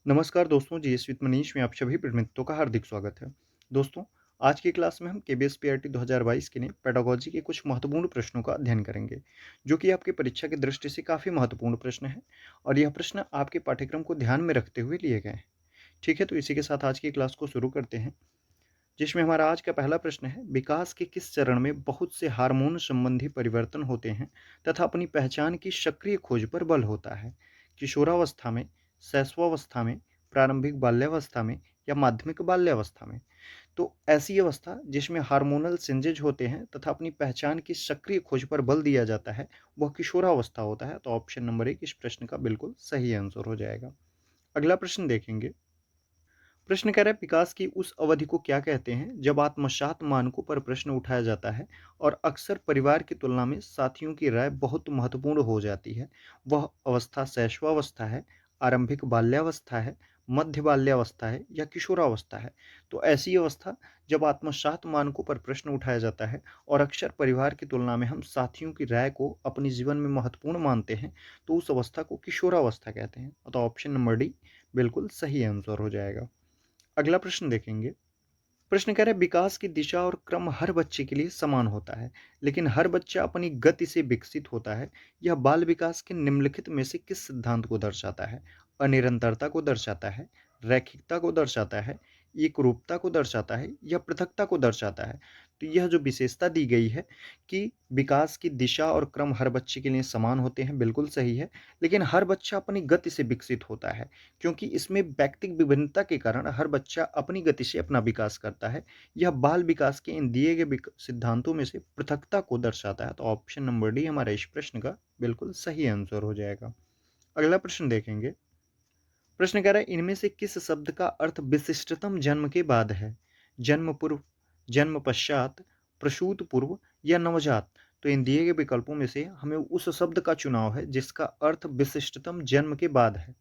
नमस्कार दोस्तों, GS with Manish में आप सभी मित्रों का हार्दिक स्वागत है। दोस्तों, आज की क्लास में हम केबीएस पीआरटी 2022 के लिए पेडागोजी के कुछ महत्वपूर्ण प्रश्नों का अध्ययन करेंगे, जो कि आपकी परीक्षा की दृष्टि से काफ़ी महत्वपूर्ण प्रश्न है और यह प्रश्न आपके पाठ्यक्रम को ध्यान में रखते हुए लिए गए हैं। ठीक है, तो इसी के साथ आज की क्लास को शुरू करते हैं, जिसमें हमारा आज का पहला प्रश्न है, विकास के किस चरण में बहुत से हार्मोन संबंधी परिवर्तन होते हैं तथा अपनी पहचान की सक्रिय खोज पर बल होता है? किशोरावस्था में, शैशवावस्था में, प्रारंभिक बाल्यावस्था में या माध्यमिक बाल्यावस्था में? तो ऐसी अवस्था जिसमें हार्मोनल चेंजेज होते हैं तथा अपनी पहचान की सक्रिय खोज पर बल दिया जाता है, वह किशोरावस्था होता है। तो ऑप्शन नंबर 1 इस प्रश्न का बिल्कुल सही आंसर हो जाएगा। अगला प्रश्न देखेंगे। प्रश्न कह रहा है, विकास की उस अवधि को क्या कहते हैं जब आत्मसात मानकों पर प्रश्न उठाया जाता है और अक्सर परिवार की तुलना में साथियों की राय बहुत महत्वपूर्ण हो जाती है? वह अवस्था शैशवावस्था है, आरंभिक बाल्यावस्था है, मध्य बाल्यावस्था है या किशोरावस्था है? तो ऐसी अवस्था जब आत्मसात मानकों पर प्रश्न उठाया जाता है और अक्सर परिवार की तुलना में हम साथियों की राय को अपने जीवन में महत्वपूर्ण मानते हैं, तो उस अवस्था को किशोरावस्था कहते हैं। तो ऑप्शन नंबर डी बिल्कुल सही आंसर हो जाएगा। अगला प्रश्न देखेंगे। प्रश्न कह रहा है, विकास की दिशा और क्रम हर बच्चे के लिए समान होता है, लेकिन हर बच्चा अपनी गति से विकसित होता है। यह बाल विकास के निम्नलिखित में से किस सिद्धांत को दर्शाता है? अनिरंतरता को दर्शाता है, रैखिकता को दर्शाता है, एकरूपता को दर्शाता है या पृथकता को दर्शाता है? तो यह जो विशेषता दी गई है कि विकास की दिशा और क्रम हर बच्चे के लिए समान होते हैं, बिल्कुल सही है, लेकिन हर बच्चा अपनी गति से विकसित होता है, क्योंकि इसमें व्यक्तिगत विभिन्नता के कारण हर बच्चा अपनी गति से अपना विकास करता है। यह बाल विकास के इन दिए गए सिद्धांतों में से पृथकता को दर्शाता है। तो ऑप्शन नंबर डी हमारा इस प्रश्न का बिल्कुल सही आंसर हो जाएगा। अगला प्रश्न देखेंगे। प्रश्न कह रहा है, इनमें से किस शब्द का अर्थ विशिष्टतम जन्म के बाद है? जन्म पूर्व, जन्म पश्चात, प्रसूत पूर्व या नवजात? तो इन दिए गए विकल्पों में से हमें उस शब्द का चुनाव है जिसका अर्थ विशिष्टतम जन्म के बाद है।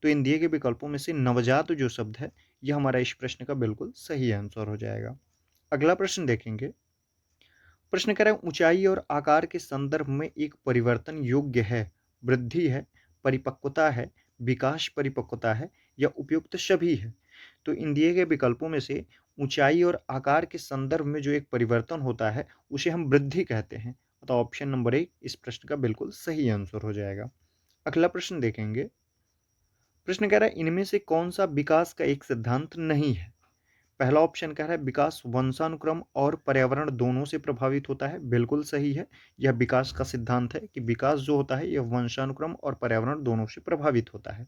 तो इन दिए गए विकल्पों में से नवजात जो शब्द है, यह हमारा इस प्रश्न का बिल्कुल सही आंसर हो जाएगा। अगला प्रश्न देखेंगे। प्रश्न कह रहा है, ऊंचाई और आकार के संदर्भ में एक परिवर्तन योग्य है, वृद्धि है, परिपक्वता है, विकास परिपक्वता है या उपयुक्त सभी है? तो इन दिए गए विकल्पों में से ऊंचाई और आकार के संदर्भ में जो एक परिवर्तन होता है, उसे हम वृद्धि कहते हैं। तो ऑप्शन नंबर 1 इस प्रश्न का बिल्कुल सही आंसर हो जाएगा। अगला प्रश्न देखेंगे। प्रश्न कह रहा है, इनमें से कौन सा विकास का एक सिद्धांत नहीं है? पहला ऑप्शन कह रहा है, विकास वंशानुक्रम और पर्यावरण दोनों से प्रभावित होता है, बिल्कुल सही है। यह विकास का सिद्धांत है कि विकास जो होता है, यह वंशानुक्रम और पर्यावरण दोनों से प्रभावित होता है।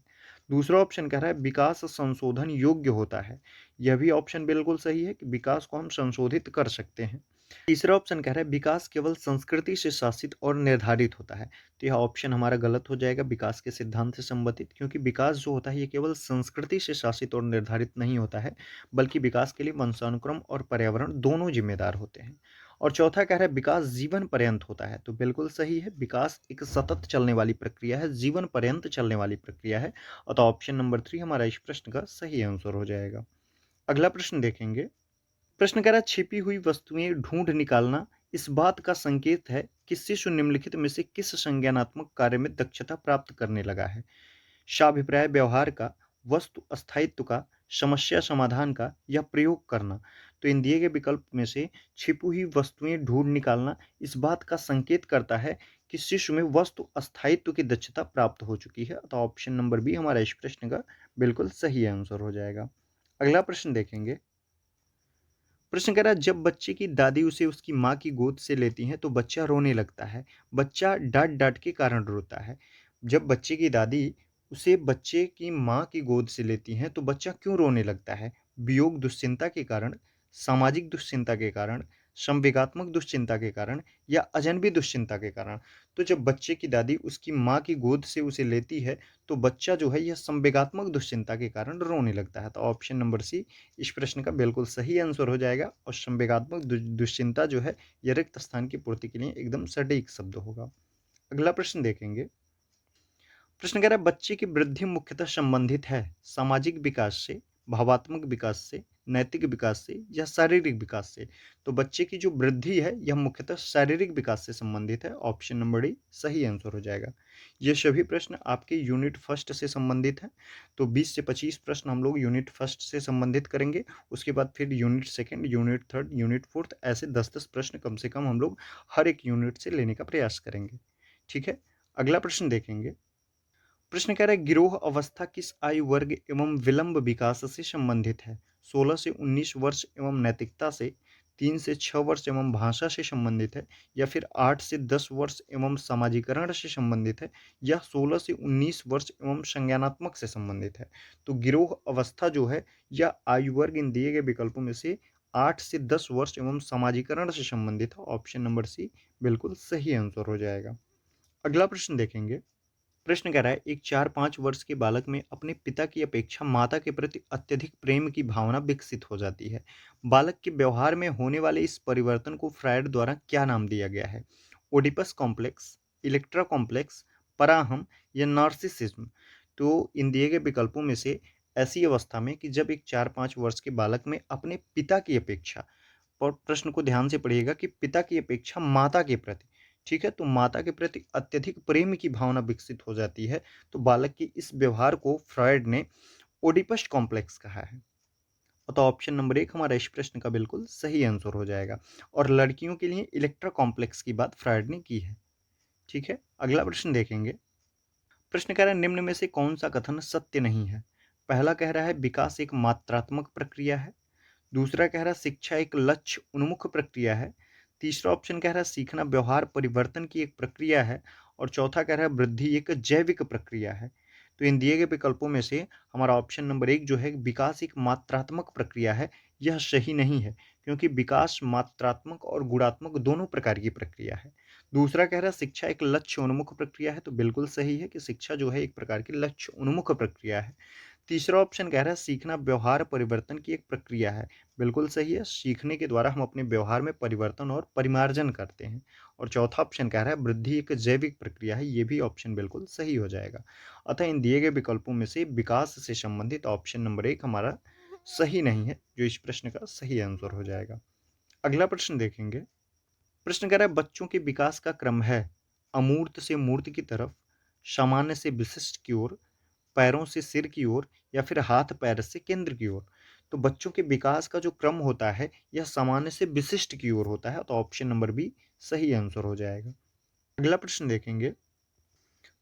दूसरा ऑप्शन कह रहा है, विकास संशोधन योग्य होता है। यह भी ऑप्शन बिल्कुल सही है कि विकास को हम संशोधित कर सकते हैं। तीसरा ऑप्शन कह रहा है, विकास केवल संस्कृति से शासित और निर्धारित होता है। तो यह ऑप्शन हमारा गलत हो जाएगा विकास के सिद्धांत से संबंधित, क्योंकि विकास जो होता है ये केवल संस्कृति से शासित और निर्धारित नहीं होता है, बल्कि विकास के लिए वंशानुक्रम और पर्यावरण दोनों जिम्मेदार होते हैं। और चौथा कह रहा है, विकास जीवन पर्यंत होता है। तो बिल्कुल सही है, विकास एक सतत चलने वाली प्रक्रिया है, जीवन पर्यंत चलने वाली प्रक्रिया है। और तो ऑप्शन नंबर 3 हमारा इस प्रश्न का सही आंसर हो जाएगा। अगला प्रश्न देखेंगे। प्रश्न कह रहा है, छिपी हुई वस्तुएं ढूंढ निकालना इस बात का संकेत है कि शिशु निम्नलिखित में से किस संज्ञानात्मक कार्य में दक्षता प्राप्त करने लगा है? शाभिप्राय व्यवहार का, वस्तु स्थायित्व का, समस्या समाधान का या प्रयोग करना? तो इन दिए गए विकल्प में से छिपी हुई वस्तुएं ढूंढ निकालना इस बात का संकेत करता है कि शिशु में वस्तु स्थायित्व की दक्षता प्राप्त हो चुकी है। तो ऑप्शन नंबर बी हमारा इस प्रश्न का बिल्कुल सही आंसर हो जाएगा। अगला प्रश्न देखेंगे। प्रश्न कह रहा है, जब बच्चे की दादी उसे उसकी माँ की गोद से लेती हैं तो बच्चा रोने लगता है। बच्चा डाँट डाँट के कारण रोता है। जब बच्चे की दादी उसे बच्चे की माँ की गोद से लेती हैं तो बच्चा क्यों रोने लगता है? वियोग दुश्चिंता के कारण, सामाजिक दुश्चिंता के कारण, संवेगात्मक दुश्चिंता के कारण या अजनबी दुश्चिंता के कारण? तो जब बच्चे की दादी उसकी माँ की गोद से उसे लेती है तो बच्चा जो है यह संवेगात्मक दुश्चिंता के कारण रोने लगता है। तो ऑप्शन नंबर सी इस प्रश्न का बिल्कुल सही आंसर हो जाएगा और संवेगात्मक दुश्चिंता जो है यह रिक्त स्थान की पूर्ति के लिए एकदम सटीक शब्द होगा। अगला प्रश्न देखेंगे। प्रश्न कह रहा है, बच्चे की वृद्धि मुख्यतः संबंधित है सामाजिक विकास से, भावात्मक विकास से, नैतिक विकास से या शारीरिक विकास से? तो बच्चे की जो वृद्धि है यह मुख्यतः शारीरिक विकास से संबंधित है। ऑप्शन नंबर डी सही आंसर हो जाएगा। ये सभी प्रश्न आपके यूनिट फर्स्ट से संबंधित हैं। तो 20 से 25 प्रश्न हम लोग यूनिट फर्स्ट से संबंधित करेंगे। उसके बाद फिर unit second, unit third, unit fourth, ऐसे 10-10 प्रश्न कम से कम हम लोग हर एक यूनिट से लेने का प्रयास करेंगे। ठीक है, अगला प्रश्न देखेंगे। प्रश्न कह रहा है गिरोह अवस्था किस आयु वर्ग एवं विलंब विकास से संबंधित है? 16 से 19 वर्ष एवं नैतिकता से, 3 से 6 वर्ष एवं भाषा से संबंधित है, या फिर 8 से 10 वर्ष एवं समाजीकरण से संबंधित है, या 16 से 19 वर्ष एवं संज्ञानात्मक से संबंधित है? तो गिरोह अवस्था जो है या आयु वर्ग इन दिए गए विकल्पों में से 8 से 10 वर्ष एवं समाजीकरण से संबंधित है। ऑप्शन नंबर सी बिल्कुल सही आंसर हो जाएगा। अगला प्रश्न देखेंगे। प्रश्न कह रहा है एक 4-5 वर्ष के बालक में अपने पिता की अपेक्षा माता के प्रति अत्यधिक प्रेम की भावना विकसित हो जाती है। बालक के व्यवहार में होने वाले इस परिवर्तन को फ्रायड द्वारा क्या नाम दिया गया है? ओडिपस कॉम्प्लेक्स, इलेक्ट्रा कॉम्प्लेक्स, पराहम या नार्सिसिज्म? तो इन दिए गए विकल्पों में से ऐसी अवस्था में कि जब एक 4-5 वर्ष के बालक में अपने पिता की अपेक्षा, और प्रश्न को ध्यान से पढ़िएगा कि पिता की अपेक्षा माता के प्रति, ठीक है, तो माता के प्रति अत्यधिक प्रेम की भावना विकसित हो जाती है। तो बालक के इस व्यवहार को फ्रॉइड ने ओडिपस कॉम्प्लेक्स कहा है। तो ऑप्शन नंबर एक हमारा इस प्रश्न का बिल्कुल सही आंसर हो जाएगा। और लड़कियों के लिए इलेक्ट्रा कॉम्प्लेक्स की बात फ्रॉइड ने की है। ठीक है, अगला प्रश्न देखेंगे। प्रश्न कह रहा है निम्न में से कौन सा कथन सत्य नहीं है? पहला कह रहा है विकास एक मात्रात्मक प्रक्रिया है। दूसरा कह रहा है शिक्षा एक लक्ष्य उन्मुख प्रक्रिया है। तीसरा ऑप्शन कह रहा है सीखना व्यवहार परिवर्तन की एक प्रक्रिया है। और चौथा कह रहा है वृद्धि एक जैविक प्रक्रिया है। तो इन दिए गए विकल्पों में से हमारा ऑप्शन नंबर एक जो है विकास एक मात्रात्मक प्रक्रिया है, यह सही नहीं है, क्योंकि विकास मात्रात्मक और गुणात्मक दोनों प्रकार की प्रक्रिया है। दूसरा कह रहा है शिक्षा एक लक्ष्य उन्मुख प्रक्रिया है, तो बिल्कुल सही है कि शिक्षा जो है एक प्रकार की लक्ष्य उन्मुख प्रक्रिया है। तीसरा ऑप्शन कह रहा है सीखना व्यवहार परिवर्तन की एक प्रक्रिया है, बिल्कुल सही है, सीखने के द्वारा हम अपने व्यवहार में परिवर्तन और परिमार्जन करते हैं। और चौथा ऑप्शन कह रहा है वृद्धि एक जैविक प्रक्रिया है, ये भी ऑप्शन बिल्कुल सही हो जाएगा। अतः इन दिए गए विकल्पों में से विकास से संबंधित ऑप्शन नंबर एक हमारा सही नहीं है, जो इस प्रश्न का सही आंसर हो जाएगा। अगला प्रश्न देखेंगे। प्रश्न कह रहा है बच्चों के विकास का क्रम है अमूर्त से मूर्त की तरफ, सामान्य से विशिष्ट की ओर, पैरों से सिर की ओर, या फिर हाथ पैर से केंद्र की ओर? तो बच्चों के विकास का जो क्रम होता है यह सामान्य से विशिष्ट की ओर होता है। तो ऑप्शन नंबर बी सही आंसर हो जाएगा। अगला प्रश्न देखेंगे।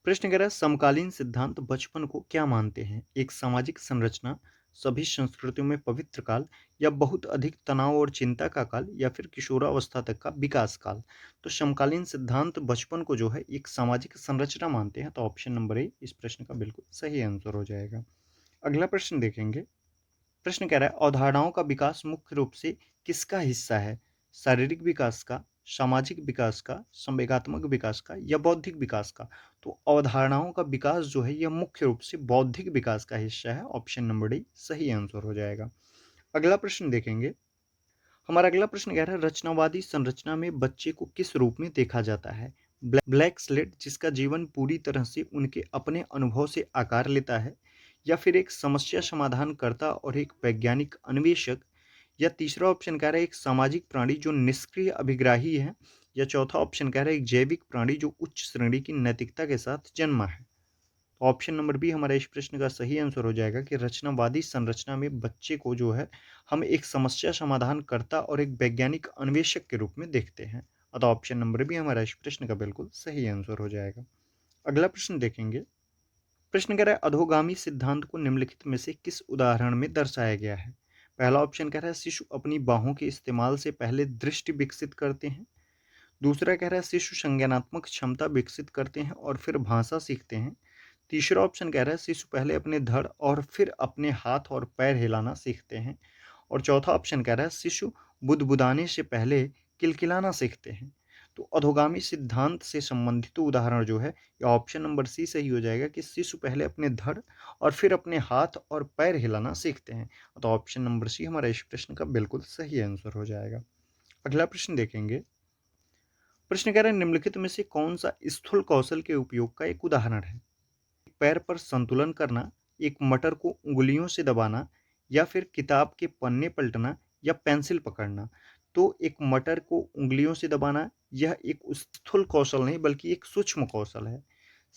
प्रश्न कह रहा है समकालीन सिद्धांत बचपन को क्या मानते हैं? एक सामाजिक संरचना, सभी संस्कृतियों में पवित्र काल, या बहुत अधिक तनाव और चिंता का काल, या फिर किशोरावस्था तक का विकास काल? तो समकालीन सिद्धांत बचपन को जो है एक सामाजिक संरचना मानते हैं। तो ऑप्शन नंबर ए इस प्रश्न का बिल्कुल सही आंसर हो जाएगा। अगला प्रश्न देखेंगे। प्रश्न कह रहा है अवधारणाओं का विकास मुख्य रूप से किसका हिस्सा है? शारीरिक विकास का, सामाजिक विकास का, संवेगात्मक विकास का, या बौद्धिक विकास का? तो अवधारणाओं का विकास जो है यह मुख्य रूप से बौद्धिक विकास का हिस्सा है। ऑप्शन नंबर डी सही आंसर हो जाएगा। अगला प्रश्न देखेंगे। हमारा अगला प्रश्न कह रहा है रचनावादी संरचना में बच्चे को किस रूप में देखा जाता है? ब्लैक स्लेट जिसका जीवन पूरी तरह से उनके अपने अनुभव से आकार लेता है, या फिर एक समस्या समाधानकर्ता और एक वैज्ञानिक अन्वेषक, या तीसरा ऑप्शन कह रहा है एक सामाजिक प्राणी जो निष्क्रिय अभिग्राही है, या चौथा ऑप्शन कह रहा है एक जैविक प्राणी जो उच्च श्रेणी की नैतिकता के साथ जन्मा है? तो ऑप्शन नंबर बी हमारा इस प्रश्न का सही आंसर हो जाएगा कि रचनावादी संरचना में बच्चे को जो है हम एक समस्या समाधानकर्ता और एक वैज्ञानिक अन्वेषक के रूप में देखते हैं। अतः ऑप्शन नंबर बी हमारा इस प्रश्न का बिल्कुल सही आंसर हो जाएगा। अगला प्रश्न देखेंगे। प्रश्न कह रहा है अधोगामी सिद्धांत को निम्नलिखित में से किस उदाहरण में दर्शाया गया है? पहला ऑप्शन कह रहा है शिशु अपनी बाहों के इस्तेमाल से पहले दृष्टि विकसित करते हैं। दूसरा कह रहा है शिशु संज्ञानात्मक क्षमता विकसित करते हैं और फिर भाषा सीखते हैं। तीसरा ऑप्शन कह रहा है शिशु पहले अपने धड़ और फिर अपने हाथ और पैर हिलाना सीखते हैं। और चौथा ऑप्शन कह रहा है शिशु बुदबुदाने से पहले किलकिलाना सीखते हैं। तो अधोगामी सिद्धांत से संबंधित उदाहरण जो है या ऑप्शन नंबर सी सही हो जाएगा कि शिशु पहले अपने धड़ और फिर अपने हाथ और पैर हिलाना सीखते हैं। तो ऑप्शन नंबर सी हमारा इस प्रश्न का बिल्कुल सही आंसर हो जाएगा। अगला प्रश्न देखेंगे। प्रश्न कह रहे हैं निम्नलिखित में से कौन सा स्थूल कौशल के उपयोग का एक उदाहरण है? पैर पर संतुलन करना, एक मटर को उंगलियों से दबाना, या फिर किताब के पन्ने पलटना या पेंसिल पकड़ना। तो एक मटर को उँगलियों से दबाना, यह एक स्थूल कौशल नहीं बल्कि एक सूक्ष्म कौशल है।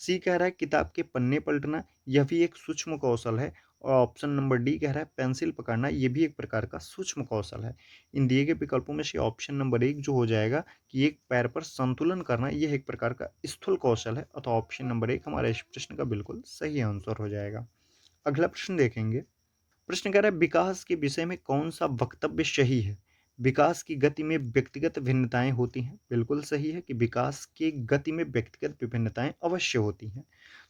सी कह रहा है किताब के पन्ने पलटना, यह भी एक सूक्ष्म कौशल है। और ऑप्शन नंबर डी कह रहा है पेंसिल पकड़ना, ये भी एक प्रकार का सूक्ष्म कौशल है। इन दिए गए विकल्पों में से ऑप्शन नंबर 1 जो हो जाएगा कि एक पैर पर संतुलन करना, यह एक प्रकार का स्थूल कौशल है, अतः ऑप्शन नंबर 1 हमारा इस प्रश्न का बिल्कुल सही आंसर हो जाएगा। अगला प्रश्न देखेंगे। प्रश्न कह रहा है विकास के विषय में कौन सा वक्तव्य सही है? विकास की गति में व्यक्तिगत भिन्नताएं होती हैं। बिल्कुल सही है कि विकास की गति में व्यक्तिगत विभिन्नताएं अवश्य होती हैं।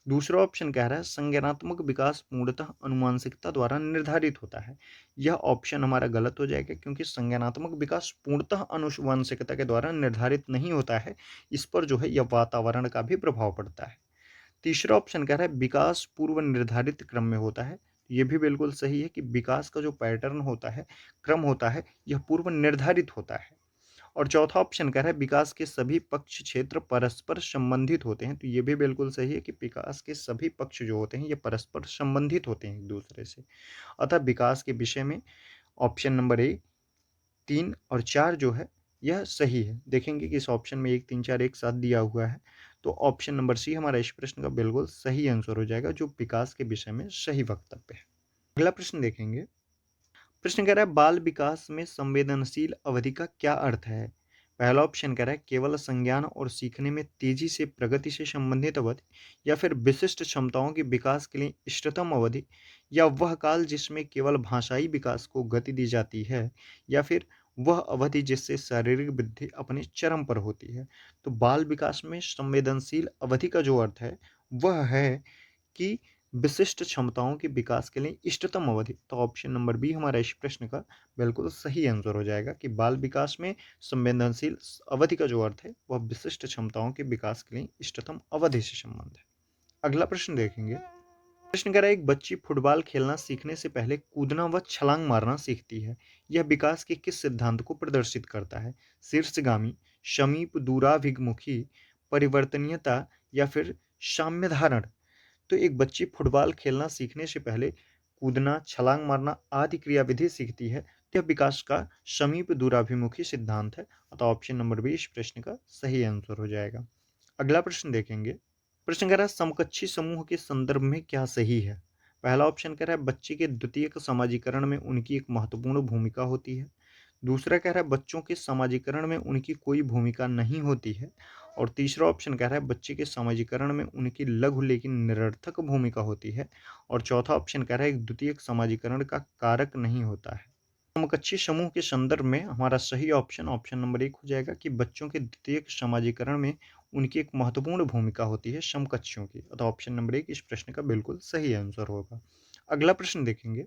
दूसरा ऑप्शन कह रहा है संज्ञानात्मक विकास पूर्णतः अनुवांशिकता द्वारा निर्धारित होता है। यह ऑप्शन हमारा गलत हो जाएगा क्योंकि संज्ञानात्मक विकास पूर्णतः अनुवांशिकता के द्वारा निर्धारित नहीं होता है। इस पर जो है यह वातावरण का भी प्रभाव पड़ता है। तीसरा ऑप्शन कह रहा है विकास पूर्व निर्धारित क्रम में होता है। ये भी बिल्कुल सही है कि विकास का जो पैटर्न होता है, क्रम होता है, यह पूर्व निर्धारित होता है। और चौथा ऑप्शन कह रहा है विकास के सभी पक्ष क्षेत्र परस्पर संबंधित होते हैं। तो ये भी बिल्कुल सही है कि विकास के सभी पक्ष जो होते हैं ये परस्पर संबंधित होते हैं एक दूसरे से। अतः विकास के विषय में ऑप्शन नंबर ए 3 और 4 जो है यह सही है। देखेंगे कि इस ऑप्शन में 1, 3, 4 एक साथ दिया हुआ है। तो ऑप्शन नंबर सी हमारा इस प्रश्न का बिल्कुल सही आंसर हो जाएगा, जो विकास के विषय में सही वक्तव्य है। अगला प्रश्न देखेंगे। प्रश्न कह रहा है बाल विकास में संवेदनशील अवधि का क्या अर्थ है? पहला ऑप्शन कह रहा है केवल संज्ञान और सीखने में तेजी से प्रगति से संबंधित अवधि, या फिर विशिष्ट क्षमताओं के विकास के लिए इष्टतम अवधि, या वह काल जिसमें केवल भाषाई विकास को गति दी जाती है, या फिर वह अवधि जिससे शारीरिक वृद्धि अपने चरम पर होती है। तो बाल विकास में संवेदनशील अवधि का जो अर्थ है वह है कि विशिष्ट क्षमताओं के विकास के लिए इष्टतम अवधि। तो ऑप्शन नंबर बी हमारा इस प्रश्न का बिल्कुल सही आंसर हो जाएगा कि बाल विकास में संवेदनशील अवधि का जो अर्थ है वह विशिष्ट क्षमताओं के विकास के लिए इष्टतम अवधि से संबंध है। अगला प्रश्न देखेंगे। प्रश्न कह रहा है एक बच्ची फुटबॉल खेलना सीखने से पहले कूदना व छलांग मारना सीखती है। यह विकास के किस सिद्धांत को प्रदर्शित करता है? शीर्षगामी, समीप दूराभिमुखी, परिवर्तनीयता, या फिर साम्य धारण। तो एक बच्ची फुटबॉल खेलना सीखने से पहले कूदना, छलांग मारना आदि क्रियाविधि सीखती है। यह विकास का समीप दूराभिमुखी सिद्धांत है, अतः ऑप्शन नंबर बी इस प्रश्न का सही आंसर हो जाएगा। अगला प्रश्न देखेंगे। प्रश्न कह रहा है समकक्षी समूह के संदर्भ में क्या सही है? पहला ऑप्शन कह रहा है बच्चे के द्वितीयक समाजीकरण में उनकी एक महत्वपूर्ण भूमिका होती है। दूसरा कह रहा है बच्चों के समाजीकरण में उनकी कोई भूमिका नहीं होती है। और तीसरा ऑप्शन कह रहा है बच्चे के समाजीकरण में उनकी लघु लेकिन निरर्थक भूमिका होती है। और चौथा ऑप्शन कह रहा है एक द्वितीयक समाजीकरण का कारक नहीं होता है। समकक्षी समूह के संदर्भ में हमारा सही ऑप्शन ऑप्शन नंबर 1 हो जाएगा कि बच्चों के द्वितीयक समाजीकरण में उनकी एक महत्वपूर्ण भूमिका होती है समकक्षियों की, अतः ऑप्शन नंबर 1 इस प्रश्न का बिल्कुल सही आंसर होगा। अगला प्रश्न देखेंगे।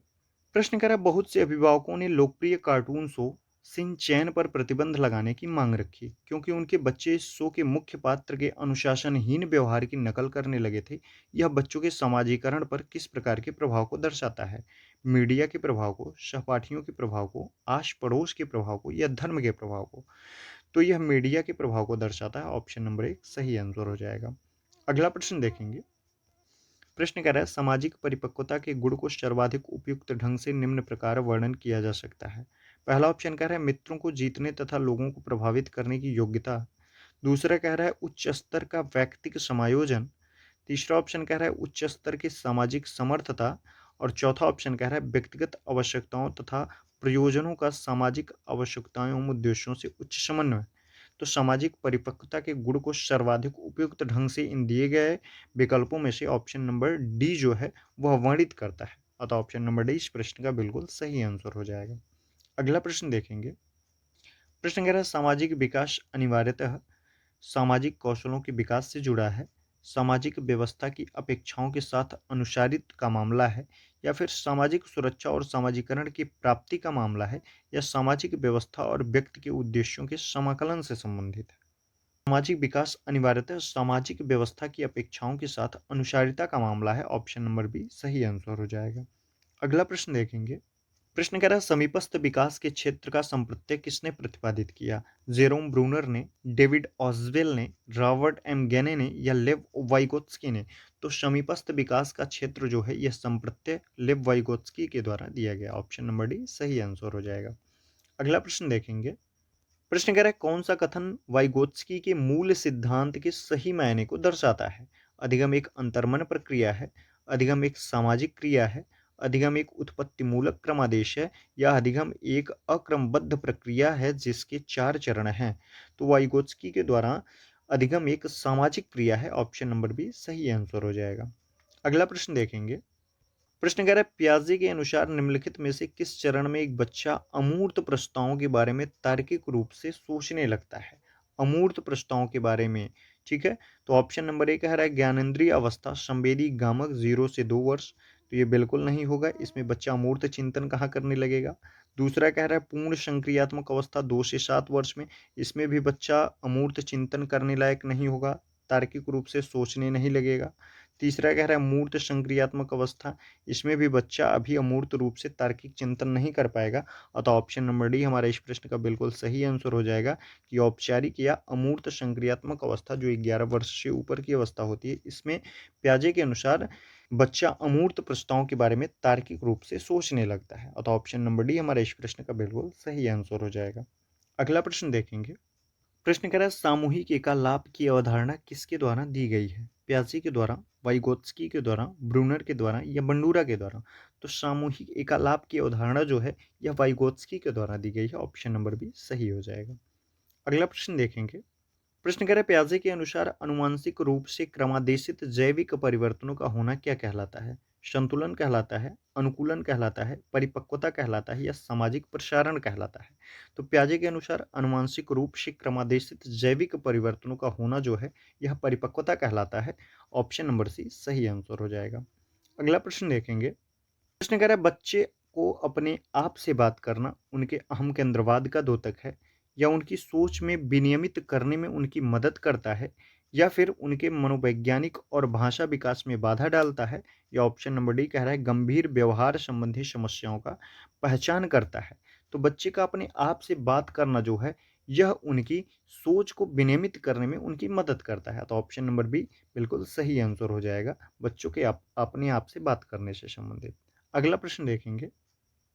प्रश्न कह रहा है बहुत से अभिभावकों ने लोकप्रिय कार्टून शो सिन चैन पर प्रतिबंध लगाने की मांग रखी क्योंकि उनके बच्चे इस शो के मुख्य पात्र के अनुशासनहीन व्यवहार की नकल करने लगे थे। यह बच्चों के समाजीकरण पर किस प्रकार के प्रभाव को दर्शाता है? मीडिया के प्रभाव को, सहपाठियों के प्रभाव को, आस पड़ोस के प्रभाव को, या धर्म के प्रभाव को? तो यह मीडिया के प्रभाव को दर्शाता है, ऑप्शन नंबर 1 सही आंसर हो जाएगा। अगला प्रश्न देखेंगे। प्रश्न कह रहा है सामाजिक परिपक्वता के गुण को सर्वाधिक उपयुक्त ढंग से निम्न प्रकार वर्णन किया जा सकता है। पहला ऑप्शन कह रहा है मित्रों को जीतने तथा लोगों को प्रभावित करने की योग्यता। दूसरा कह रहा है उच्च स्तर का व्यक्तिक समायोजन। तीसरा ऑप्शन कह रहा है उच्च स्तर की सामाजिक समर्थता। और चौथा ऑप्शन कह रहा है व्यक्तिगत आवश्यकताओं तथा प्रयोजनों का सामाजिक आवश्यकताओं एवं उद्देश्यों से उच्च समन्वय। तो सामाजिक परिपक्वता के गुण को सर्वाधिक उपयुक्त ढंग से इन दिए गए विकल्पों में से ऑप्शन नंबर डी जो है वह वर्णित करता है, अतः ऑप्शन नंबर डी इस प्रश्न का बिल्कुल सही आंसर हो जाएगा। अगला प्रश्न देखेंगे। प्रश्न कह रहा है सामाजिक विकास अनिवार्यतः सामाजिक कौशलों के विकास से जुड़ा है, सामाजिक व्यवस्था की अपेक्षाओं के साथ अनुसारित का मामला है, या फिर सामाजिक सुरक्षा और सामाजिकरण की प्राप्ति का मामला है, या सामाजिक व्यवस्था और व्यक्ति के उद्देश्यों के समाकलन से संबंधित है? सामाजिक विकास अनिवार्यतः सामाजिक व्यवस्था की अपेक्षाओं के साथ अनुसारिता का मामला है, ऑप्शन नंबर बी सही आंसर हो जाएगा। अगला प्रश्न देखेंगे। प्रश्न कह रहा है समीपस्थ विकास के क्षेत्र का संप्रत्यय किसने प्रतिपादित किया? जेरोम ब्रूनर ने, डेविड ऑस्वेल ने, रॉबर्ट एम गेने ने या लेव वाइगोत्स्की ने? तो समीपस्थ विकास का क्षेत्र जो है यह संप्रत्यय लेव वाइगोत्स्की के द्वारा दिया गया। ऑप्शन नंबर डी सही आंसर हो जाएगा। अगला प्रश्न देखेंगे। प्रश्न कह रहा है कौन सा कथन वाइगोत्स्की के मूल सिद्धांत के सही मायने को दर्शाता है? अधिगम एक अंतर्मन प्रक्रिया है, अधिगम एक सामाजिक क्रिया है, अधिगम एक उत्पत्ति मूलक क्रमादेश है या अधिगम एक अक्रमबद्ध प्रक्रिया है जिसके 4 चरण हैं? तो वाइगोत्स्की के द्वारा अधिगम एक सामाजिक क्रिया है। ऑप्शन नंबर बी सही आंसर हो जाएगा। अगला प्रश्न देखेंगे। प्रश्न कह रहा है पियाजे के अनुसार निम्नलिखित में से किस चरण में एक बच्चा अमूर्त प्रस्तावों के बारे में तार्किक रूप से सोचने लगता है? अमूर्त प्रस्तावों के बारे में। ठीक है, तो ऑप्शन नंबर ए कह रहा है ज्ञानेंद्रिय अवस्था संवेदी गामक 0 से 2 वर्ष। तो ये बिल्कुल नहीं होगा, इसमें बच्चा अमूर्त चिंतन कहाँ करने लगेगा। दूसरा कह रहा है पूर्ण संक्रियात्मक अवस्था 2 से 7 वर्ष में। इसमें भी बच्चा अमूर्त चिंतन करने लायक नहीं होगा, तार्किक रूप से सोचने नहीं लगेगा। तीसरा कह रहा है मूर्त संक्रियात्मक अवस्था। इसमें भी बच्चा अभी अमूर्त रूप से तार्किक चिंतन नहीं कर पाएगा। अतः ऑप्शन नंबर डी हमारे इस प्रश्न का बिल्कुल सही आंसर हो जाएगा कि औपचारिक या अमूर्त संक्रियात्मक अवस्था जो 11 वर्ष से ऊपर की अवस्था होती है, इसमें प्याजे के अनुसार बच्चा अमूर्त प्रस्तावों के बारे में तार्किक रूप से सोचने लगता है। अतः ऑप्शन नंबर डी हमारे इस प्रश्न का बिल्कुल सही आंसर हो जाएगा। अगला प्रश्न देखेंगे। प्रश्न कह रहा है सामूहिक एकालाप की अवधारणा किसके द्वारा दी गई है? प्याजे के द्वारा, वाइगोत्स्की के द्वारा, ब्रूनर के द्वारा या बंडूरा के द्वारा? तो सामूहिक एकालाप की अवधारणा जो है यह वाइगोत्स्की के द्वारा दी गई है। ऑप्शन नंबर बी सही हो जाएगा। अगला प्रश्न देखेंगे। प्रश्न कह रहे प्याजे के अनुसार अनुवांशिक रूप से क्रमादेशित जैविक परिवर्तनों का होना क्या कहलाता है? संतुलन कहलाता है, अनुकूलन कहलाता है, परिपक्वता कहलाता है या सामाजिक प्रसारण कहलाता है? तो प्याजे के अनुसार अनुवांशिक रूप से क्रमादेशित जैविक परिवर्तनों का होना जो है यह परिपक्वता कहलाता है। ऑप्शन नंबर सी सही आंसर हो जाएगा। अगला प्रश्न देखेंगे। प्रश्न कह रहा है बच्चे को अपने आप से बात करना उनके अहम केंद्रवाद का द्योतक है या उनकी सोच में विनियमित करने में उनकी मदद करता है या फिर उनके मनोवैज्ञानिक और भाषा विकास में बाधा डालता है? या ऑप्शन नंबर डी कह रहा है गंभीर व्यवहार संबंधी समस्याओं का पहचान करता है? तो बच्चे का अपने आप से बात करना जो है यह उनकी सोच को विनियमित करने में उनकी मदद करता है। तो ऑप्शन नंबर बी बिल्कुल सही आंसर हो जाएगा, बच्चों के अपने आप से बात करने से संबंधित। अगला प्रश्न देखेंगे।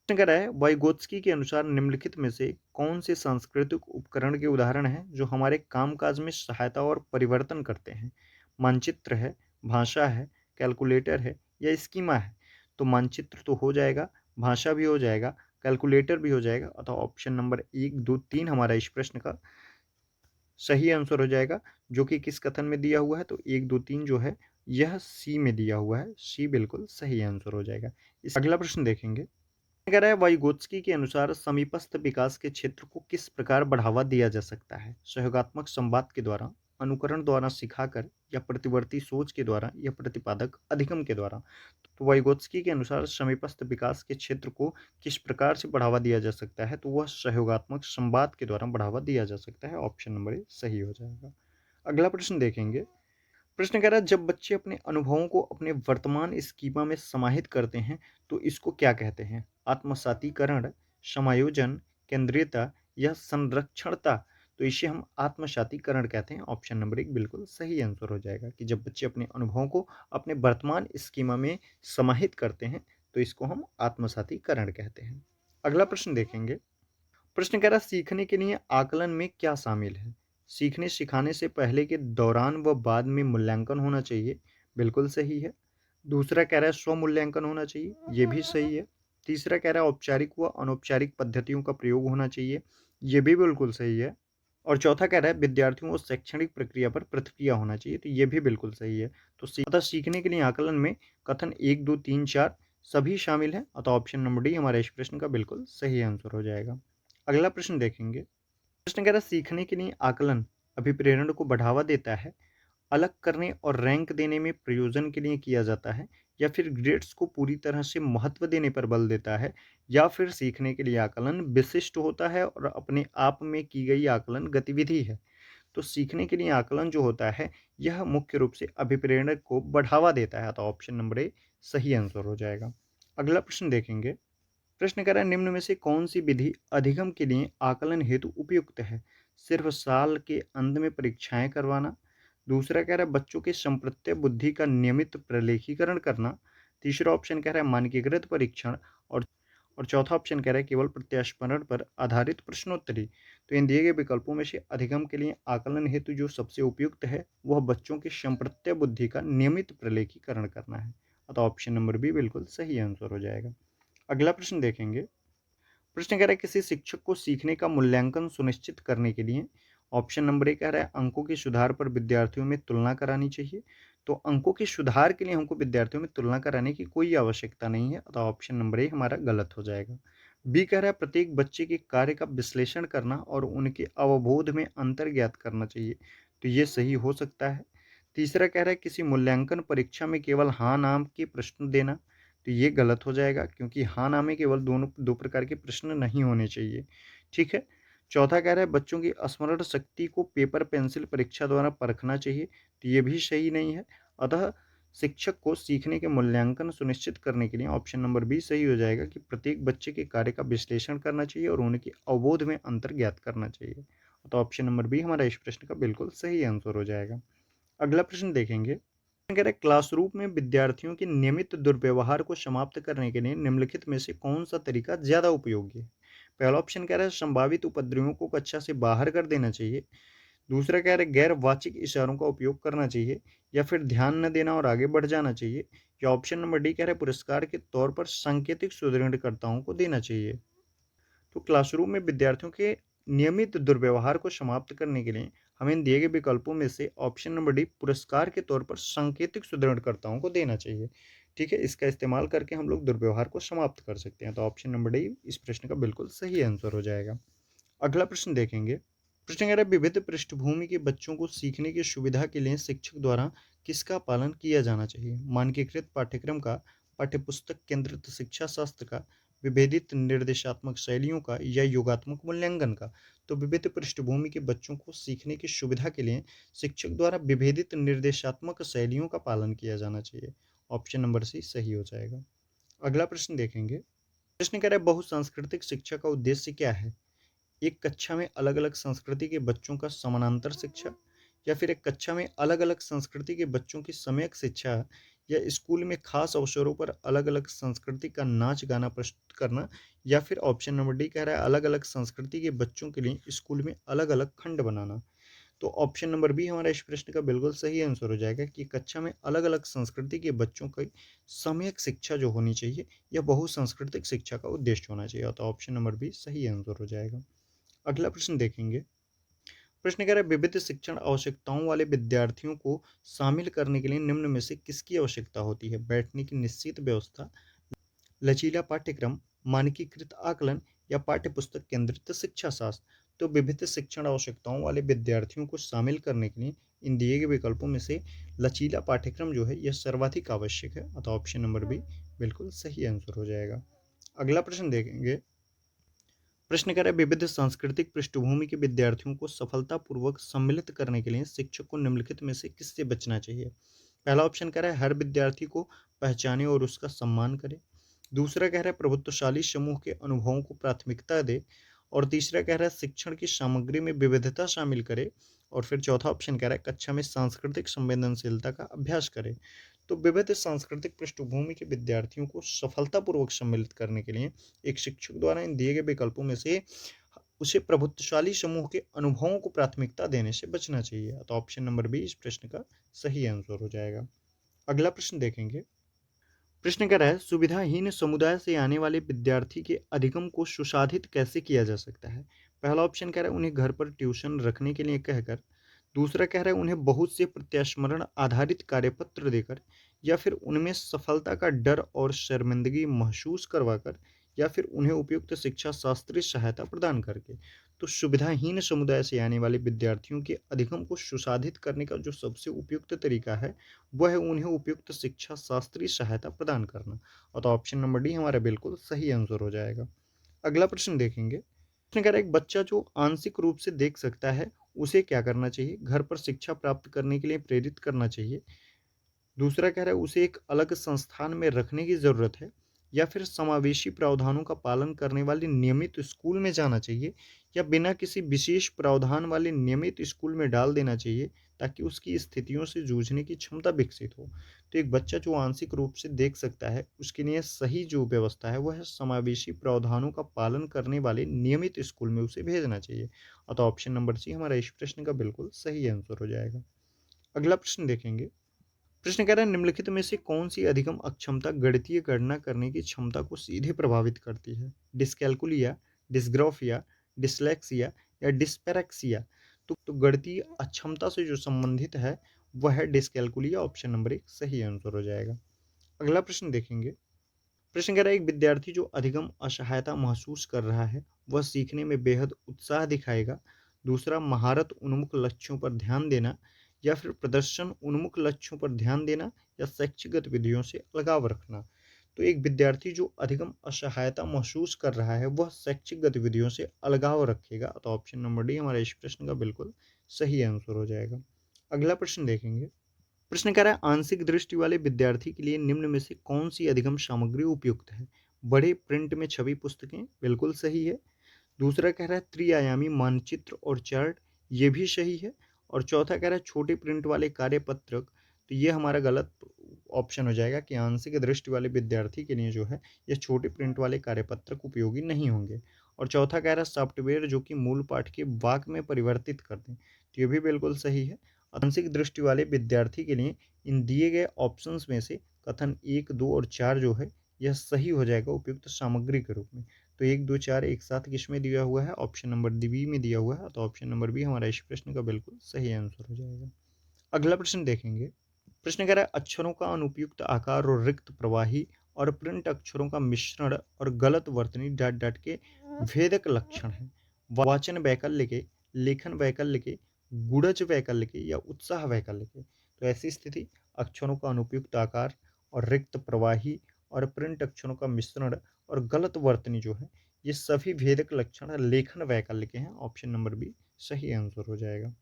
प्रश्न कह रहा है वाइगोत्स्की के अनुसार निम्नलिखित में से कौन से सांस्कृतिक उपकरण के उदाहरण हैं जो हमारे कामकाज में सहायता और परिवर्तन करते हैं? मानचित्र है, भाषा है, कैलकुलेटर है या स्कीमा है? तो मानचित्र तो हो जाएगा, भाषा भी हो जाएगा, कैलकुलेटर भी हो जाएगा। अतः ऑप्शन नंबर 1, 2, 3 हमारा इस प्रश्न का सही आंसर हो जाएगा, जो कि किस कथन में दिया हुआ है? तो 1, 2, 3 जो है यह सी में दिया हुआ है। सी बिल्कुल सही आंसर हो जाएगा। इस अगला प्रश्न देखेंगे। कह रहा है वाइगोत्स्की के अनुसार समीपस्थ विकास के क्षेत्र को किस प्रकार बढ़ावा दिया जा सकता है? सहयोगात्मक संवाद के द्वारा, अनुकरण द्वारा सिखाकर या प्रतिवर्ती सोच के द्वारा या प्रतिपादक अधिगम के द्वारा? तो वाइगोत्स्की के अनुसार समीपस्थ विकास के क्षेत्र को किस प्रकार से बढ़ावा दिया जा सकता है? तो वह सहयोगात्मक संवाद के द्वारा बढ़ावा दिया जा सकता है। ऑप्शन नंबर ए सही हो जाएगा। अगला प्रश्न देखेंगे। प्रश्न कह रहा है जब बच्चे अपने अनुभवों को अपने वर्तमान स्कीमा में समाहित करते हैं तो इसको क्या कहते हैं? आत्मसातीकरण, समायोजन, केंद्रीयता या संरक्षणता? तो इसे हम आत्मसातीकरण कहते हैं। ऑप्शन नंबर 1 बिल्कुल सही आंसर हो जाएगा कि जब बच्चे अपने अनुभवों को अपने वर्तमान स्कीमा में समाहित करते हैं तो इसको हम आत्मसातीकरण कहते हैं। अगला प्रश्न देखेंगे। प्रश्न कह रहा है सीखने के लिए आकलन में क्या शामिल है? सीखने सिखाने से पहले के दौरान व बाद में मूल्यांकन होना चाहिए, बिल्कुल सही है। दूसरा कह रहा है स्व मूल्यांकन होना चाहिए, ये भी सही है। तीसरा कह रहा है औपचारिक व अनौपचारिक पद्धतियों का प्रयोग होना चाहिए, ये भी बिल्कुल सही है। और चौथा कह रहा है विद्यार्थियों को शैक्षणिक प्रक्रिया पर प्रतिक्रिया होना चाहिए, तो ये भी बिल्कुल सही है। तो अतः सीखने के लिए आकलन में कथन 1, 2, 3, 4 सभी शामिल हैं। अतः ऑप्शन नंबर डी हमारे इस प्रश्न का बिल्कुल सही आंसर हो जाएगा। अगला प्रश्न देखेंगे। प्रश्न कह रहा है सीखने के लिए आकलन अभिप्रेरण को बढ़ावा देता है, अलग करने और रैंक देने में प्रयोजन के लिए किया जाता है या फिर ग्रेड्स को पूरी तरह से महत्व देने पर बल देता है या फिर सीखने के लिए आकलन विशिष्ट होता है और अपने आप में की गई आकलन गतिविधि है? तो सीखने के लिए आकलन जो होता है यह मुख्य रूप से अभिप्रेरण को बढ़ावा देता है। तो ऑप्शन नंबर ए सही आंसर हो जाएगा। अगला प्रश्न देखेंगे। प्रश्न कह रहा है निम्न में से कौन सी विधि अधिगम के लिए आकलन हेतु उपयुक्त है? सिर्फ साल के अंत में परीक्षाएं करवाना। दूसरा कह रहा है बच्चों के संप्रत्य बुद्धि का नियमित प्रलेखीकरण करना। तीसरा ऑप्शन कह रहा है मानकीकृत परीक्षण। और और चौथा ऑप्शन कह रहा है केवल प्रत्यास्परण पर आधारित प्रश्नोत्तरी। तो इन दिए गए विकल्पों में से अधिगम के लिए आकलन हेतु जो सबसे उपयुक्त है वह बच्चों के संप्रत्य बुद्धि का नियमित प्रलेखीकरण करना है। अतः ऑप्शन नंबर बी बिल्कुल सही आंसर हो जाएगा। अगला प्रश्न देखेंगे। प्रश्न कह रहा है किसी शिक्षक को सीखने का मूल्यांकन सुनिश्चित करने के लिए ऑप्शन नंबर ए कह रहा है अंकों के सुधार पर विद्यार्थियों में तुलना करानी चाहिए। तो अंकों के सुधार के लिए हमको विद्यार्थियों में तुलना कराने की कोई आवश्यकता नहीं है, अतः ऑप्शन नंबर ए हमारा गलत हो जाएगा। बी कह रहा है प्रत्येक बच्चे के कार्य का विश्लेषण करना और उनके अवबोध में अंतर ज्ञात करना चाहिए। तो ये सही हो सकता है। तीसरा कह रहा है किसी मूल्यांकन परीक्षा में केवल हाँ नाम के प्रश्न देना। तो ये गलत हो जाएगा क्योंकि हाँ ना में केवल दोनों दो प्रकार के प्रश्न नहीं होने चाहिए। ठीक है। चौथा कह रहा है बच्चों की स्मरण शक्ति को पेपर पेंसिल परीक्षा द्वारा परखना चाहिए। तो ये भी सही नहीं है। अतः शिक्षक को सीखने के मूल्यांकन सुनिश्चित करने के लिए ऑप्शन नंबर बी सही हो जाएगा कि प्रत्येक बच्चे के कार्य का विश्लेषण करना चाहिए और उनके अवबोध में अंतर ज्ञात करना चाहिए। तो ऑप्शन नंबर बी हमारा इस प्रश्न का बिल्कुल सही आंसर हो जाएगा। अगला प्रश्न देखेंगे। कह रहे क्लासरूम में विद्यार्थियों के नियमित दुर्व्यवहार को समाप्त करने के लिए निम्नलिखित में से कौन सा तरीका ज्यादा उपयोगी है? पहला ऑप्शन कह रहा है संभावित उपद्रवियों को कक्षा से बाहर कर देना चाहिए। दूसरा कह रहा है गैर वाचिक इशारों का उपयोग करना चाहिए। या फिर ध्यान न देना और आगे बढ़ जाना चाहिए। या ऑप्शन नंबर डी कह रहा है पुरस्कार के तौर पर सांकेतिक सुदृढ़ीकर्ताओं को देना चाहिए। तो क्लासरूम में विद्यार्थियों के नियमित दुर्व्यवहार को समाप्त करने के लिए हमें इन दिए गए विकल्पों में से ऑप्शन नंबर डी पुरस्कार के तौर पर सांकेतिक सुदृढ़कर्ताओं को देना चाहिए। ठीक है, इसका इस्तेमाल करके हम लोग दुर्व्यवहार को समाप्त कर सकते हैं। तो ऑप्शन नंबर डी इस प्रश्न का बिल्कुल सही आंसर हो जाएगा। अगला प्रश्न देखेंगे। प्रश्न कह रहा है विविध पृष्ठभूमि के बच्चों को सीखने की सुविधा के लिए शिक्षक द्वारा किसका पालन किया जाना चाहिए? मानकीकृत पाठ्यक्रम का, पाठ्यपुस्तक केंद्रित शिक्षा शास्त्र का, विभेदित निर्देशात्मक शैलियों का या योगात्मक मूल्यांकन का? तो विविध पृष्ठभूमि के बच्चों को सीखने की सुविधा के लिए शिक्षक द्वारा विभेदित निर्देशात्मक शैलियों का पालन किया जाना चाहिए। ऑप्शन नंबर सी सही हो जाएगा। अगला प्रश्न देखेंगे। प्रश्न कह रहा है बहुसांस्कृतिक शिक्षा का उद्देश्य क्या है? एक कक्षा में अलग-अलग संस्कृति के बच्चों का समानांतर शिक्षा, या फिर एक कक्षा में अलग-अलग संस्कृति के बच्चों की सम्यक शिक्षा, या स्कूल में खास अवसरों पर अलग-अलग संस्कृति का नाच-गाना प्रस्तुत करना, या फिर ऑप्शन नंबर डी कह रहा है अलग-अलग संस्कृति के बच्चों के लिए स्कूल में अलग-अलग खंड बनाना। तो ऑप्शन नंबर बी हमारा इस प्रश्न का बिल्कुल सही आंसर हो जाएगा कि कक्षा में अलग-अलग संस्कृति के बच्चों की सम्यक शिक्षा जो होनी चाहिए, यह बहुसांस्कृतिक शिक्षा का उद्देश्य होना चाहिए। तो ऑप्शन नंबर बी सही आंसर हो जाएगा। अगला प्रश्न देखेंगे। प्रश्न कह रहा है विविध शिक्षण आवश्यकताओं वाले विद्यार्थियों को शामिल करने के लिए निम्न में से किसकी आवश्यकता होती है? बैठने की निश्चित व्यवस्था, लचीला पाठ्यक्रम, मानकीकृत आकलन या पाठ्यपुस्तक केंद्रित शिक्षा शास्त्र? तो विविध शिक्षण आवश्यकताओं वाले विद्यार्थियों को शामिल करने के लिए इन दिए गए विकल्पों में से लचीला पाठ्यक्रम जो है यह सर्वाधिक आवश्यक है। अतः ऑप्शन नंबर बी बिल्कुल सही आंसर हो जाएगा। अगला प्रश्न देखेंगे। प्रश्न कह रहा है विविध सांस्कृतिक पृष्ठभूमि के विद्यार्थियों को सफलतापूर्वक सम्मिलित करने के लिए शिक्षक को निम्नलिखित में से किससे बचना चाहिए? पहला ऑप्शन कह रहा है हर विद्यार्थी को पहचाने और उसका सम्मान करे। दूसरा कह रहा है प्रभुत्वशाली समूह के अनुभवों को प्राथमिकता दे। और तीसरा कह रहा है शिक्षण की सामग्री में विविधता शामिल करे। और फिर चौथा ऑप्शन कह रहा है कक्षा में सांस्कृतिक संवेदनशीलता का अभ्यास करे। तो विविध सांस्कृतिक पृष्ठभूमि के विद्यार्थियों को सफलतापूर्वक सम्मिलित करने के लिए एक शिक्षक द्वारा इन दिए गए विकल्पों में से उसे प्रभुत्वशाली समूह के अनुभवों को प्राथमिकता देने से बचना चाहिए। तो ऑप्शन नंबर बी इस प्रश्न का सही आंसर हो जाएगा। अगला प्रश्न देखेंगे। प्रश्न कह रहा है सुविधाहीन समुदाय से आने वाले विद्यार्थी के अधिगम को सुसाधित कैसे किया जा सकता है? पहला ऑप्शन कह रहा है उन्हें घर पर ट्यूशन रखने के लिए कहकर। दूसरा कह रहा है उन्हें बहुत से प्रत्यास्मरण आधारित कार्यपत्र देकर। या फिर उनमें सफलता का डर और शर्मिंदगी महसूस करवाकर। या फिर उन्हें उपयुक्त शिक्षा शास्त्रीय सहायता प्रदान करके। तो सुविधाहीन समुदाय से आने वाले विद्यार्थियों के अधिगम को सुसाधित करने का जो सबसे उपयुक्त तरीका है वह है उन्हें उपयुक्त शिक्षा शास्त्रीय सहायता प्रदान करना। और तो ऑप्शन नंबर डी हमारा बिल्कुल सही आंसर हो जाएगा। अगला प्रश्न देखेंगे। प्रश्न कह रहा है एक बच्चा जो आंशिक रूप से देख सकता है उसे क्या करना चाहिए? घर पर शिक्षा प्राप्त करने के लिए प्रेरित करना चाहिए। दूसरा कह रहा है उसे एक अलग संस्थान में रखने की ज़रूरत है। या फिर समावेशी प्रावधानों का पालन करने वाले नियमित स्कूल में जाना चाहिए, या बिना किसी विशेष प्रावधान वाले नियमित स्कूल में डाल देना चाहिए ताकि उसकी स्थितियों से जूझने की क्षमता विकसित हो। तो एक बच्चा जो आंशिक रूप से देख सकता है, उसके लिए सही जो व्यवस्था है वह है समावेशी प्रावधानों का पालन करने वाले नियमित स्कूल में उसे भेजना चाहिए। अतः ऑप्शन नंबर सी हमारा इस प्रश्न का बिल्कुल सही आंसर हो जाएगा। अगला प्रश्न देखेंगे। प्रश्न कह रहा है, निम्नलिखित में से कौन सी अधिगम अक्षमता गणितीय गणना करने की क्षमता को सीधे प्रभावित करती है? डिस्कैल्कुलिया, डिस्ग्राफिया, डिसलेक्सिया या डिस्पैरेक्सिया? तो गणितीय अक्षमता से जो संबंधित है वह है डिस्कैल्कुलिया। ऑप्शन नंबर एक सही आंसर हो जाएगा। अगला प्रश्न देखेंगे। प्रश्न कह रहा है, एक विद्यार्थी जो अधिगम असहायता महसूस कर रहा है वह सीखने में बेहद उत्साह दिखाएगा। दूसरा, महारत उन्मुख लक्ष्यों पर ध्यान देना, या फिर प्रदर्शन उन्मुख लक्ष्यों पर ध्यान देना, या शैक्षिक गतिविधियों से अलगाव रखना। तो एक विद्यार्थी जो अधिगम असहायता महसूस कर रहा है वह शैक्षिक गतिविधियों से अलगाव रखेगा। तो ऑप्शन नंबर डी हमारे इस प्रश्न का बिल्कुल सही आंसर हो जाएगा। अगला प्रश्न देखेंगे। प्रश्न कह रहा है, आंशिक दृष्टि वाले विद्यार्थी के लिए निम्न में से कौन सी अधिगम सामग्री उपयुक्त है? बड़े प्रिंट में छवि पुस्तकें, बिल्कुल सही है। दूसरा कह रहा है त्रिआयामी मानचित्र और चार्ट, ये भी सही है। और चौथा कह रहा है छोटे प्रिंट वाले कार्यपत्रक, तो ये हमारा गलत ऑप्शन हो जाएगा कि आंशिक दृष्टि वाले विद्यार्थी के लिए जो है ये छोटे प्रिंट वाले कार्यपत्रक उपयोगी नहीं होंगे। और चौथा कह रहा है सॉफ्टवेयर जो कि मूल पाठ के वाक्य में परिवर्तित कर दें, तो ये भी बिल्कुल सही है। आंशिक दृष्टि वाले विद्यार्थी के लिए इन दिए गए ऑप्शंस में से कथन 1, 2 और 4 जो है यह सही हो जाएगा उपयुक्त सामग्री के रूप में। तो 1, 2, 4 एक साथ किसमें दिया हुआ है? ऑप्शन नंबर बी में दिया हुआ है। तो ऑप्शन नंबर बी हमारा इस प्रश्न का बिल्कुल सही आंसर हो जाएगा। अगला प्रश्न देखेंगे। प्रश्न कह रहा है, अक्षरों का अनुपयुक्त आकार और रिक्त प्रवाही और प्रिंट अक्षरों का मिश्रण और गलत वर्तनी डॉट डॉट के भेदक लक्षण है। वाचन वैकल्य के, लेखन वैकल्य के, गुड़ज वैकल्य के या उत्साह वैकल्य के? तो ऐसी स्थिति अक्षरों का अनुपयुक्त आकार और रिक्त प्रवाही और प्रिंट अक्षरों का मिश्रण और गलत वर्तनी जो है ये सभी भेदक लक्षण लेखन वैकल्य के हैं। ऑप्शन नंबर बी सही आंसर हो जाएगा।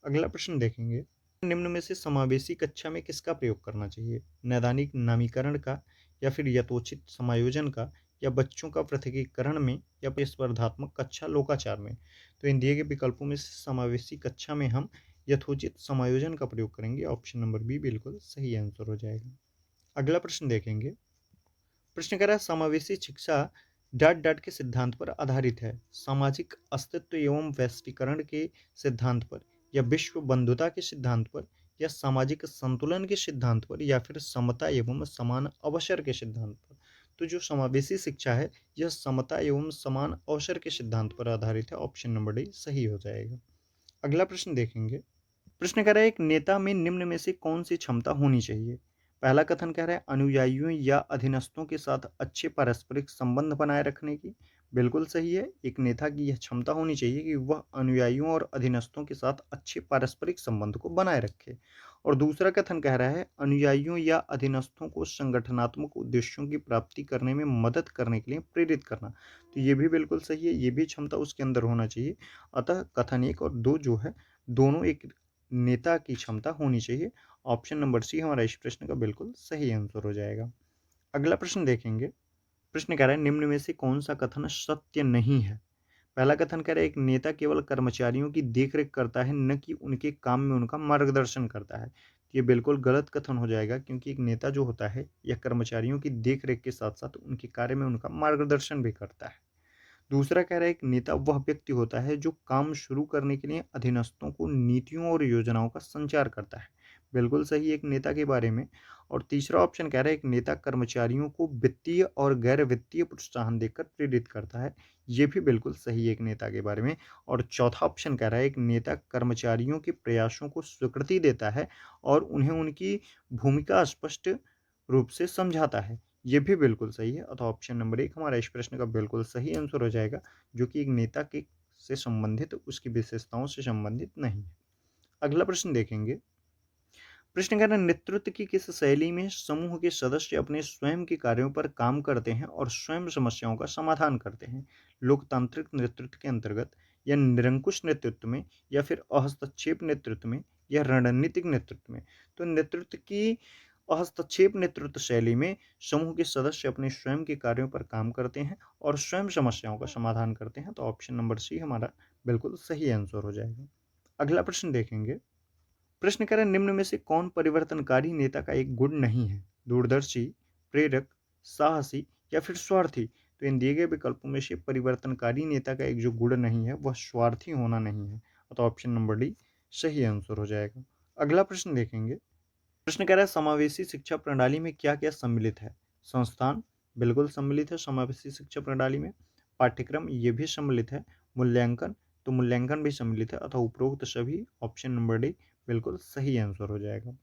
अगला प्रश्न देखेंगे। निम्न में से समावेशी कक्षा में किसका प्रयोग करना चाहिए? नैदानिक नामीकरण का, या फिर यथोचित समायोजन का, या बच्चों का पृथकीकरण में, या फिर स्पर्धात्मक कक्षा लोकाचार में? तो इन दिए गए विकल्पों में से समावेशी कक्षा में हम यथोचित समायोजन का प्रयोग करेंगे। ऑप्शन नंबर बी बिल्कुल सही आंसर हो जाएगा। अगला प्रश्न देखेंगे। प्रश्न कह रहा है, समावेशी शिक्षा डाट डाट के सिद्धांत पर आधारित है। सामाजिक अस्तित्व एवं वैश्वीकरण के सिद्धांत पर, या विश्व बंधुता के सिद्धांत पर, या सामाजिक संतुलन के सिद्धांत पर, या फिर समता एवं समान अवसर के सिद्धांत पर? तो जो समावेशी शिक्षा है यह समता एवं समान अवसर के सिद्धांत पर आधारित है। ऑप्शन नंबर डी सही हो जाएगा। अगला प्रश्न देखेंगे। प्रश्न कह रहा है, एक नेता में निम्न में से कौन सी क्षमता होनी चाहिए? पहला कथन कह रहा है अनुयायियों या अधीनस्थों के साथ अच्छे पारस्परिक संबंध बनाए रखने की, बिल्कुल सही है। एक नेता की यह क्षमता होनी चाहिए कि वह अनुयायियों और अधीनस्थों के साथ अच्छे पारस्परिक संबंध को बनाए रखे। और दूसरा कथन कह रहा है अनुयायियों या अधीनस्थों को संगठनात्मक उद्देश्यों की प्राप्ति करने में मदद करने के लिए प्रेरित करना। तो ये भी बिल्कुल सही है, ये भी क्षमता उसके अंदर होना चाहिए। अतः कथन 1 और 2 जो है दोनों एक नेता की क्षमता होनी चाहिए। ऑप्शन नंबर सी हमारा इस प्रश्न का बिल्कुल सही आंसर हो जाएगा। अगला प्रश्न देखेंगे। प्रश्न कह रहा है निम्न में से कौन सा कथन सत्य नहीं है? पहला कथन कह रहा है एक नेता केवल कर्मचारियों की देखरेख करता है, न कि उनके काम में उनका मार्गदर्शन करता है। ये बिल्कुल गलत कथन हो जाएगा, क्योंकि एक नेता जो होता है यह कर्मचारियों की देखरेख के साथ साथ उनके कार्य में उनका मार्गदर्शन भी करता है। दूसरा कह रहा है एक नेता वह व्यक्ति होता है जो काम शुरू करने के लिए अधीनस्थों को नीतियों और योजनाओं का संचार करता है, बिल्कुल सही एक नेता के बारे में। और तीसरा ऑप्शन कह रहा है एक नेता कर्मचारियों को वित्तीय और गैर वित्तीय प्रोत्साहन देकर प्रेरित करता है, ये भी बिल्कुल सही एक नेता के बारे में। और चौथा ऑप्शन कह रहा है एक नेता कर्मचारियों के प्रयासों को स्वीकृति देता है और उन्हें उनकी भूमिका स्पष्ट रूप से समझाता है, ये भी बिल्कुल सही है। अतः ऑप्शन नंबर 1 हमारा इस प्रश्न का बिल्कुल सही आंसर हो जाएगा, जो कि एक नेता के से संबंधित उसकी विशेषताओं से संबंधित नहीं है। अगला प्रश्न देखेंगे। प्रश्न कह रहा है नेतृत्व की किस शैली में समूह के सदस्य अपने स्वयं के कार्यों पर काम करते हैं और स्वयं समस्याओं का समाधान करते हैं? लोकतांत्रिक नेतृत्व के अंतर्गत, या निरंकुश नेतृत्व में, या फिर अहस्तक्षेप नेतृत्व में, या रणनीतिक नेतृत्व में? तो नेतृत्व की हस्तक्षेप नेतृत्व शैली में समूह के सदस्य अपने स्वयं के कार्यों पर काम करते हैं और स्वयं समस्याओं का समाधान करते हैं। तो ऑप्शन नंबर सी हमारा बिल्कुल सही आंसर हो जाएगा। अगला प्रश्न देखेंगे। प्रश्न कह रहा है, निम्न में से कौन परिवर्तनकारी नेता का एक गुण नहीं है? दूरदर्शी, प्रेरक, साहसी या फिर स्वार्थी? तो इन दिए गए विकल्पों में से परिवर्तनकारी नेता का एक जो गुण नहीं है वह स्वार्थी होना नहीं है। तो ऑप्शन नंबर डी सही आंसर हो जाएगा। अगला प्रश्न देखेंगे। प्रश्न कह रहा है, समावेशी शिक्षा प्रणाली में क्या क्या सम्मिलित है? संस्थान बिल्कुल सम्मिलित है समावेशी शिक्षा प्रणाली में। पाठ्यक्रम ये भी सम्मिलित है। मूल्यांकन तो मूल्यांकन भी सम्मिलित है। अतः उपरोक्त सभी ऑप्शन नंबर डी बिल्कुल सही आंसर हो जाएगा।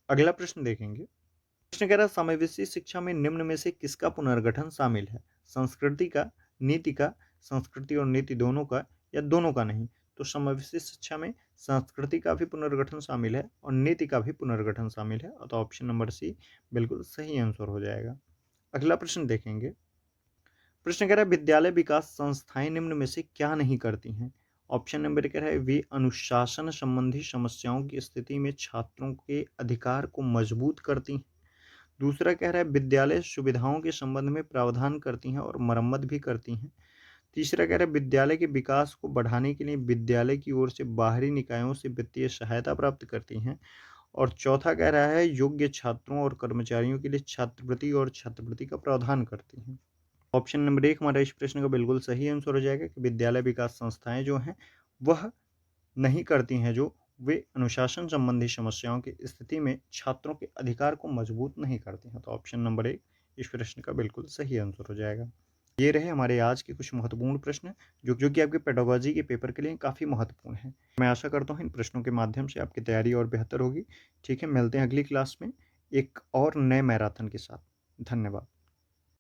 अगला प्रश्न देखेंगे। प्रश्न कह रहा है, समावेशी शिक्षा में निम्न में से किसका पुनर्गठन शामिल है? संस्कृति का, नीति का, संस्कृति और नीति दोनों का, या दोनों का नहीं? तो समावेशी शिक्षा में संस्कृति का भी पुनर्गठन शामिल है और नीति का भी पुनर्गठन शामिल है। तो ऑप्शन नंबर सी बिल्कुल सही आंसर हो जाएगा। अगला प्रश्न देखेंगे। प्रश्न कह रहा है, विद्यालय विकास संस्थाएं निम्न में से क्या नहीं करती हैं? ऑप्शन नंबर कह रहा है, वे अनुशासन संबंधी समस्याओं की स्थिति में छात्रों के अधिकार को मजबूत करती हैं। दूसरा कह रहा है, विद्यालय सुविधाओं के संबंध में प्रावधान करती हैं और मरम्मत भी करती हैं। तीसरा कह रहा है, विद्यालय के विकास को बढ़ाने के लिए विद्यालय की ओर से बाहरी निकायों से वित्तीय सहायता प्राप्त करती हैं। और चौथा कह रहा है, योग्य छात्रों और कर्मचारियों के लिए छात्रवृत्ति और छात्रवृत्ति का प्रावधान करती हैं। ऑप्शन नंबर एक हमारा इस प्रश्न का बिल्कुल सही आंसर हो जाएगा कि विद्यालय विकास संस्थाएं जो हैं वह नहीं करती हैं, जो वे अनुशासन संबंधी समस्याओं की स्थिति में छात्रों के अधिकार को मजबूत नहीं करती हैं। तो ऑप्शन नंबर एक इस प्रश्न का बिल्कुल सही आंसर हो जाएगा। ये रहे हमारे आज के कुछ महत्वपूर्ण प्रश्न जो कि आपके पेडागोजी के पेपर के लिए काफ़ी महत्वपूर्ण हैं। मैं आशा करता हूँ इन प्रश्नों के माध्यम से आपकी तैयारी और बेहतर होगी। ठीक है, मिलते हैं अगली क्लास में एक और नए मैराथन के साथ। धन्यवाद।